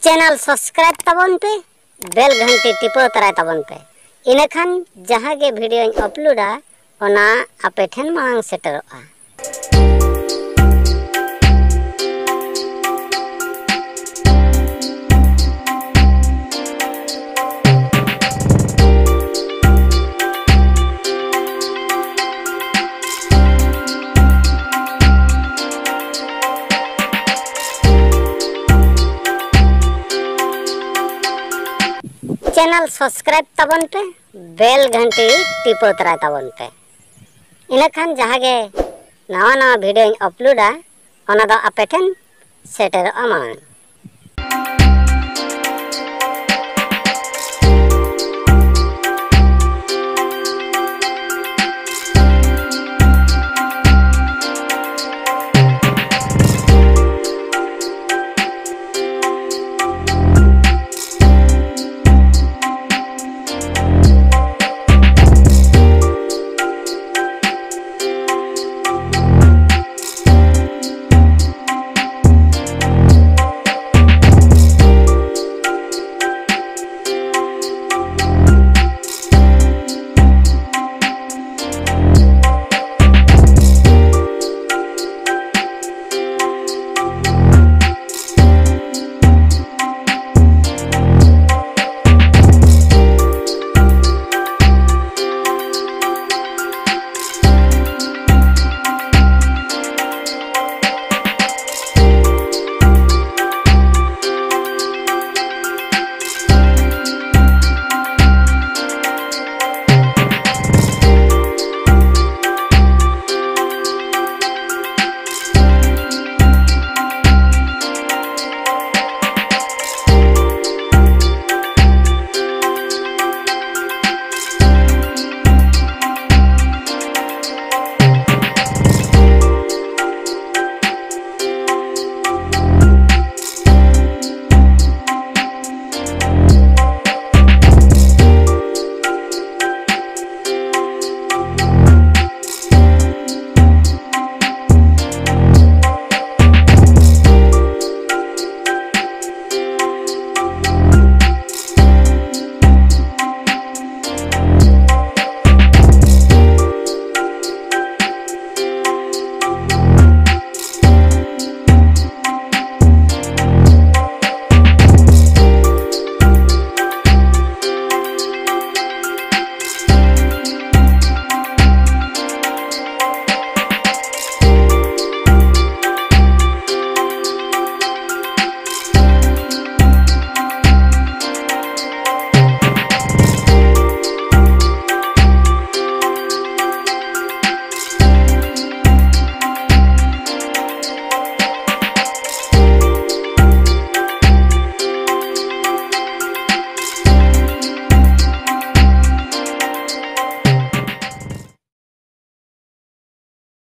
Channel subscribe तबन पे bell घंटी टिपो तराय तबन पे इनखान जहाँ के वीडियो अपलोडा ओना आपे ठेन मांग सेटरोआ। चैनल सब्सक्राइब तबन पे बेल घंटी टिपो तराय तबन पे इनखान जहाँ के नवा नवा वीडियो अपलोडा ओना दो आपे ठेन सेटरोआ मांग।